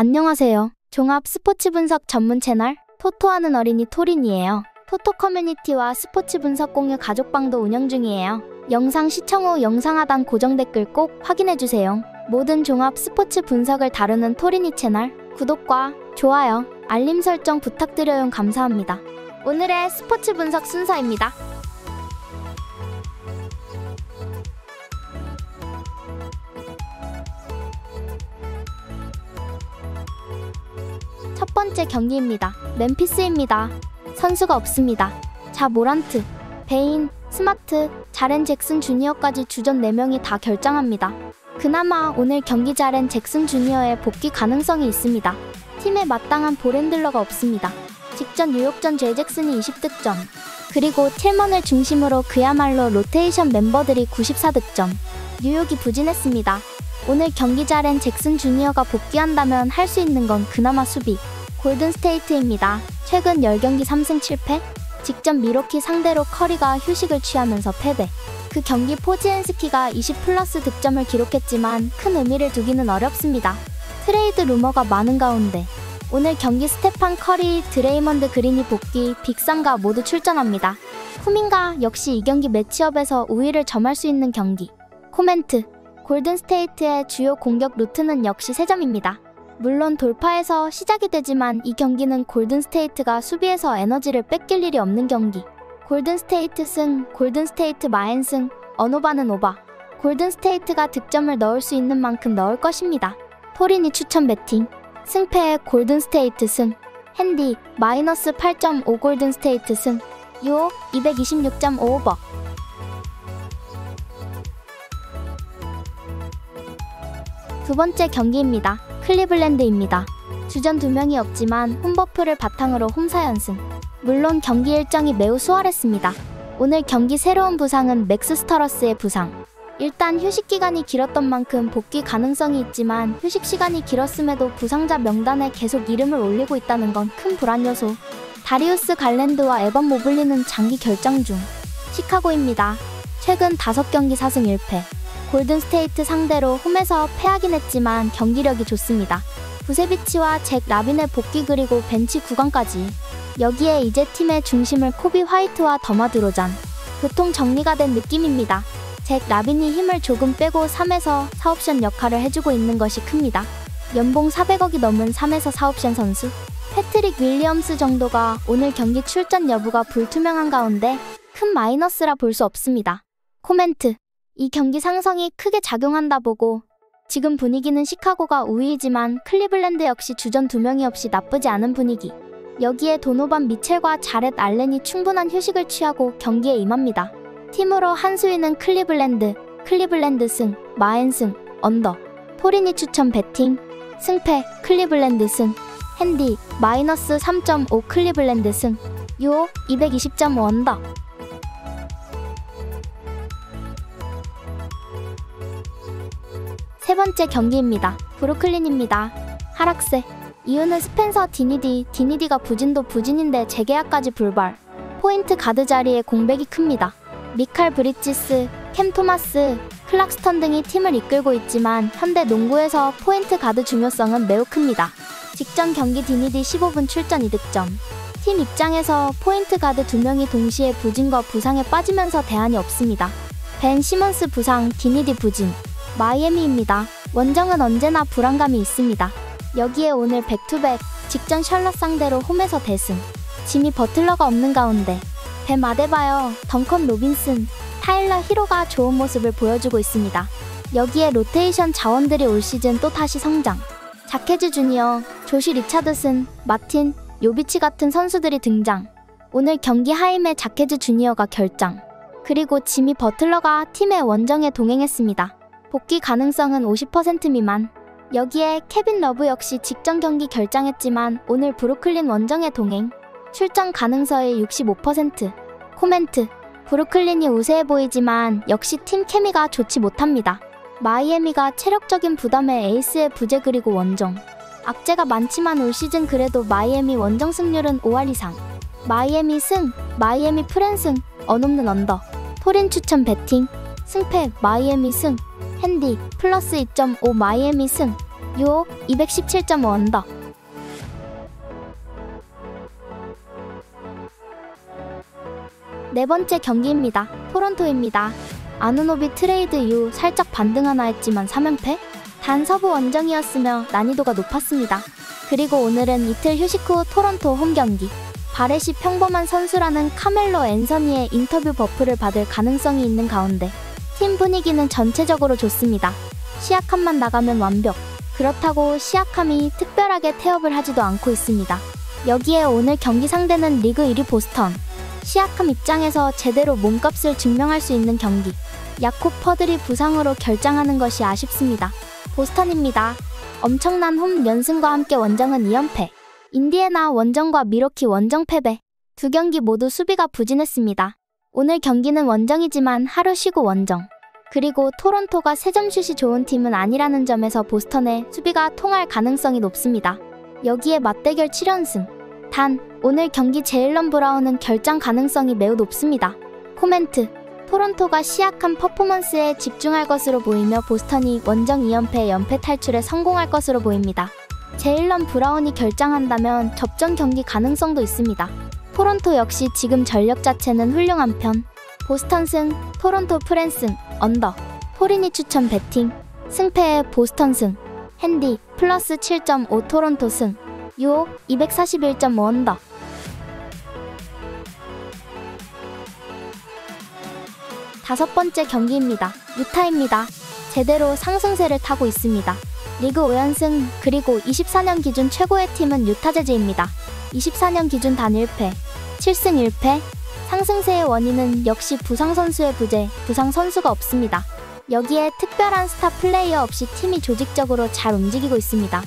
안녕하세요. 종합 스포츠 분석 전문 채널 토토하는 어린이 토린이에요. 토토 커뮤니티와 스포츠 분석 공유 가족방도 운영 중이에요. 영상 시청 후 영상 하단 고정 댓글 꼭 확인해주세요. 모든 종합 스포츠 분석을 다루는 토린이 채널 구독과 좋아요, 알림 설정 부탁드려요. 감사합니다. 오늘의 스포츠 분석 순서입니다. 첫 번째 경기입니다. 멤피스입니다. 선수가 없습니다. 자 모란트, 베인, 스마트, 자렌 잭슨 주니어까지 주전 4명이 다 결장합니다. 그나마 오늘 경기 자렌 잭슨 주니어의 복귀 가능성이 있습니다. 팀에 마땅한 볼핸들러가 없습니다. 직전 뉴욕전 죄 잭슨이 20득점, 그리고 틸먼을 중심으로 그야말로 로테이션 멤버들이 94득점. 뉴욕이 부진했습니다. 오늘 경기 자렌 잭슨 주니어가 복귀한다면 할 수 있는 건 그나마 수비. 골든스테이트입니다. 최근 10경기 3승 7패? 직전 미러키 상대로 커리가 휴식을 취하면서 패배. 그 경기 포지엔스키가 20+ 득점을 기록했지만 큰 의미를 두기는 어렵습니다. 트레이드 루머가 많은 가운데 오늘 경기 스테판 커리, 드레이먼드 그린이 복귀, 빅3가 모두 출전합니다. 쿠민가 역시 이 경기 매치업에서 우위를 점할 수 있는 경기. 코멘트. 골든스테이트의 주요 공격 루트는 역시 3점입니다. 물론 돌파에서 시작이 되지만 이 경기는 골든스테이트가 수비에서 에너지를 뺏길 일이 없는 경기. 골든스테이트 승, 골든스테이트 마엔 승, 언오바는 오바. 골든스테이트가 득점을 넣을 수 있는 만큼 넣을 것입니다. 토린이 추천 배팅. 승패의 골든스테이트 승. 핸디, 마이너스 8.5 골든스테이트 승. 유오, 226.5 오버. 두 번째 경기입니다. 클리블랜드입니다. 주전 2명이 없지만 홈버프를 바탕으로 홈 4연승. 물론 경기 일정이 매우 수월했습니다. 오늘 경기 새로운 부상은 맥스 스터러스의 부상. 일단 휴식 기간이 길었던 만큼 복귀 가능성이 있지만 휴식 시간이 길었음에도 부상자 명단에 계속 이름을 올리고 있다는 건 큰 불안 요소. 다리우스 갈랜드와 에번 모블리는 장기 결장 중. 시카고입니다. 최근 5경기 4승 1패. 골든스테이트 상대로 홈에서 패하긴 했지만 경기력이 좋습니다. 부세비치와 잭 라빈의 복귀 그리고 벤치 구강까지. 여기에 이제 팀의 중심을 코비 화이트와 더마 드로잔. 교통 정리가 된 느낌입니다. 잭 라빈이 힘을 조금 빼고 3에서 4옵션 역할을 해주고 있는 것이 큽니다. 연봉 400억이 넘은 3에서 4옵션 선수. 패트릭 윌리엄스 정도가 오늘 경기 출전 여부가 불투명한 가운데 큰 마이너스라 볼 수 없습니다. 코멘트. 이 경기 상성이 크게 작용한다 보고 지금 분위기는 시카고가 우위이지만 클리블랜드 역시 주전 2명이 없이 나쁘지 않은 분위기. 여기에 도노반 미첼과 자렛 알렌이 충분한 휴식을 취하고 경기에 임합니다. 팀으로 한 수위는 클리블랜드 승, 마엔 승, 언더. 토린이 추천 배팅. 승패 클리블랜드 승. 핸디 마이너스 3.5 클리블랜드 승. 유오 220.5 언더. 세 번째 경기입니다. 브루클린입니다. 하락세. 이유는 스펜서 디니디가 부진도 부진인데 재계약까지 불발. 포인트 가드 자리에 공백이 큽니다. 미칼 브리지스, 캠 토마스, 클락스턴 등이 팀을 이끌고 있지만 현대 농구에서 포인트 가드 중요성은 매우 큽니다. 직전 경기 디니디 15분 출전 2득점. 팀 입장에서 포인트 가드 2명이 동시에 부진과 부상에 빠지면서 대안이 없습니다. 벤 시몬스 부상, 디니디 부진. 마이애미입니다. 원정은 언제나 불안감이 있습니다. 여기에 오늘 백투백, 직전 샬럿 상대로 홈에서 대승. 지미 버틀러가 없는 가운데 뱀 아데바요, 덩컨 로빈슨, 타일러 히로가 좋은 모습을 보여주고 있습니다. 여기에 로테이션 자원들이 올 시즌 또 다시 성장. 자케즈 주니어, 조시 리차드슨, 마틴, 요비치 같은 선수들이 등장. 오늘 경기 하임의 자케즈 주니어가 결장. 그리고 지미 버틀러가 팀의 원정에 동행했습니다. 복귀 가능성은 50% 미만. 여기에 케빈 러브 역시 직전 경기 결장했지만 오늘 브루클린 원정에 동행. 출전 가능성의 65%. 코멘트. 브루클린이 우세해 보이지만 역시 팀 케미가 좋지 못합니다. 마이애미가 체력적인 부담에 에이스의 부재 그리고 원정. 악재가 많지만 올 시즌 그래도 마이애미 원정 승률은 5할 이상. 마이애미 승, 마이애미 프랜승, 언없는 언더. 토린 추천 배팅. 승패 마이애미 승. 핸디 플러스 2.5 마이애미 승. 유호 217.5 언더. 네 번째 경기입니다. 토론토입니다. 아누노비 트레이드 이후 살짝 반등하나 했지만 3연패? 단 서부 원정이었으며 난이도가 높았습니다. 그리고 오늘은 이틀 휴식 후 토론토 홈 경기. 바렛이 평범한 선수라는 카멜로 앤서니의 인터뷰 버프를 받을 가능성이 있는 가운데 팀 분위기는 전체적으로 좋습니다. 시약함만 나가면 완벽. 그렇다고 시약함이 특별하게 태업을 하지도 않고 있습니다. 여기에 오늘 경기 상대는 리그 1위 보스턴. 시약함 입장에서 제대로 몸값을 증명할 수 있는 경기. 야콥 퍼들이 부상으로 결장하는 것이 아쉽습니다. 보스턴입니다. 엄청난 홈 연승과 함께 원정은 2연패. 인디애나 원정과 미러키 원정 패배. 두 경기 모두 수비가 부진했습니다. 오늘 경기는 원정이지만 하루 쉬고 원정. 그리고 토론토가 3점슛이 좋은 팀은 아니라는 점에서 보스턴의 수비가 통할 가능성이 높습니다. 여기에 맞대결 7연승. 단, 오늘 경기 제일런 브라운은 결장 가능성이 매우 높습니다. 코멘트. 토론토가 시약한 퍼포먼스에 집중할 것으로 보이며 보스턴이 원정 2연패 연패 탈출에 성공할 것으로 보입니다. 제일런 브라운이 결장한다면 접전 경기 가능성도 있습니다. 토론토 역시 지금 전력 자체는 훌륭한 편. 보스턴 승, 토론토 프랜승, 언더. 포리니 추천 배팅. 승패에 보스턴 승. 핸디, 플러스 7.5 토론토 승. 유호, 241.5 언더. 다섯 번째 경기입니다. 유타입니다. 제대로 상승세를 타고 있습니다. 리그 5연승, 그리고 24년 기준 최고의 팀은 유타 재즈입니다. 24년 기준 단 1패, 7승 1패. 상승세의 원인은 역시 부상 선수의 부재, 부상 선수가 없습니다. 여기에 특별한 스타 플레이어 없이 팀이 조직적으로 잘 움직이고 있습니다.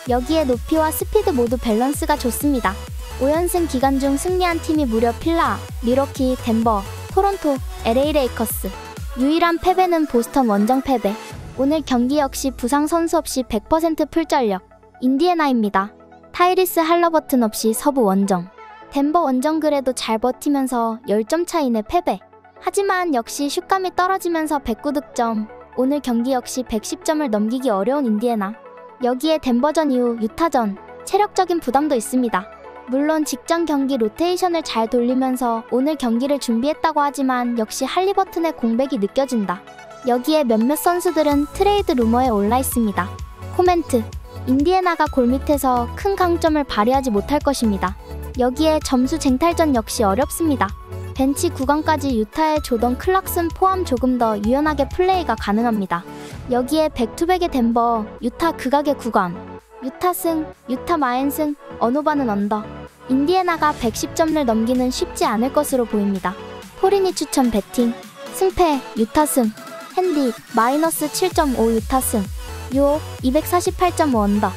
여기에 높이와 스피드 모두 밸런스가 좋습니다. 5연승 기간 중 승리한 팀이 무려 필라, 미러키, 덴버, 토론토, LA 레이커스. 유일한 패배는 보스턴 원정 패배. 오늘 경기 역시 부상 선수 없이 100% 풀전력. 인디애나입니다. 타이리스 할러버튼 없이 서부 원정. 덴버 원정 그래도 잘 버티면서 10점 차 이내 패배. 하지만 역시 슛감이 떨어지면서 109득점. 오늘 경기 역시 110점을 넘기기 어려운 인디애나. 여기에 덴버전 이후 유타전. 체력적인 부담도 있습니다. 물론 직전 경기 로테이션을 잘 돌리면서 오늘 경기를 준비했다고 하지만 역시 할리버튼의 공백이 느껴진다. 여기에 몇몇 선수들은 트레이드 루머에 올라 있습니다. 코멘트. 인디애나가 골 밑에서 큰 강점을 발휘하지 못할 것입니다. 여기에 점수 쟁탈전 역시 어렵습니다. 벤치 구간까지 유타의 조던 클락슨 포함 조금 더 유연하게 플레이가 가능합니다. 여기에 백투백의 덴버, 유타 극악의 구간. 유타 승, 유타 마인 승, 어노바는 언더. 인디애나가 110점을 넘기는 쉽지 않을 것으로 보입니다. 포리니 추천 배팅. 승패, 유타 승. 핸디, 마이너스 7.5 유타 승. 유호, 248.5 언더.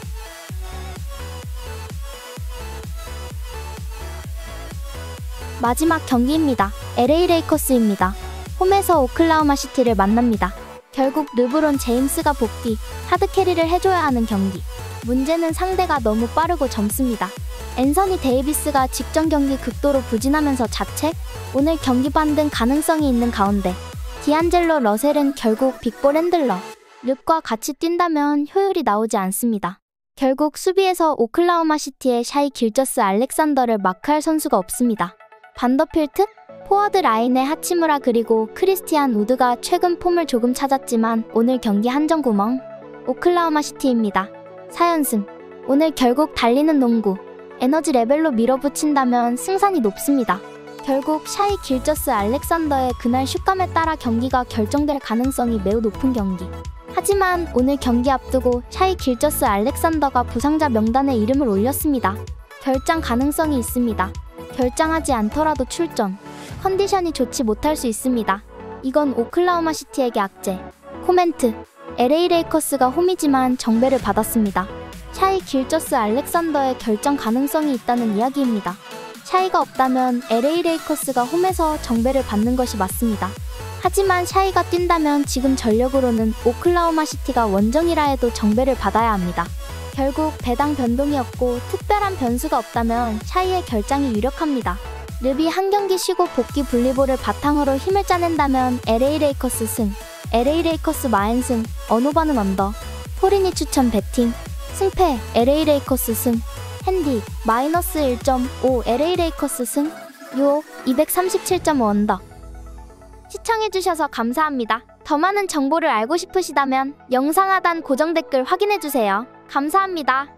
마지막 경기입니다. LA 레이커스입니다. 홈에서 오클라호마 시티를 만납니다. 결국 르브론 제임스가 복귀, 하드캐리를 해줘야 하는 경기. 문제는 상대가 너무 빠르고 젊습니다. 앤서니 데이비스가 직전 경기 극도로 부진하면서 자책? 오늘 경기 반등 가능성이 있는 가운데 디안젤로 러셀은 결국 빅볼 핸들러 릅과 같이 뛴다면 효율이 나오지 않습니다. 결국 수비에서 오클라호마 시티의 샤이 길저스 알렉산더를 마크할 선수가 없습니다. 반더필트? 포워드 라인의 하치무라 그리고 크리스티안 우드가 최근 폼을 조금 찾았지만 오늘 경기 한정 구멍. 오클라호마 시티입니다. 4연승. 오늘 결국 달리는 농구. 에너지 레벨로 밀어붙인다면 승산이 높습니다. 결국 샤이 길저스 알렉산더의 그날 슛감에 따라 경기가 결정될 가능성이 매우 높은 경기. 하지만 오늘 경기 앞두고 샤이 길저스 알렉산더가 부상자 명단에 이름을 올렸습니다. 결장 가능성이 있습니다. 결장하지 않더라도 출전. 컨디션이 좋지 못할 수 있습니다. 이건 오클라호마 시티에게 악재. 코멘트. LA 레이커스가 홈이지만 정배를 받았습니다. 샤이 길저스 알렉산더의 결정 가능성이 있다는 이야기입니다. 샤이가 없다면 LA 레이커스가 홈에서 정배를 받는 것이 맞습니다. 하지만 샤이가 뛴다면 지금 전력으로는 오클라호마 시티가 원정이라 해도 정배를 받아야 합니다. 결국 배당 변동이 없고 특별한 변수가 없다면 샤이의 결장이 유력합니다. 르비 한 경기 쉬고 복귀 분리볼을 바탕으로 힘을 짜낸다면 LA 레이커스 승, LA 레이커스 마인 승, 어노바는 언더. 포리니 추천 배팅. 승패 LA 레이커스 승. 핸디 마이너스 1.5 LA 레이커스 승. 유혹 237.5 언더. 시청해주셔서 감사합니다. 더 많은 정보를 알고 싶으시다면 영상 하단 고정 댓글 확인해주세요. 감사합니다.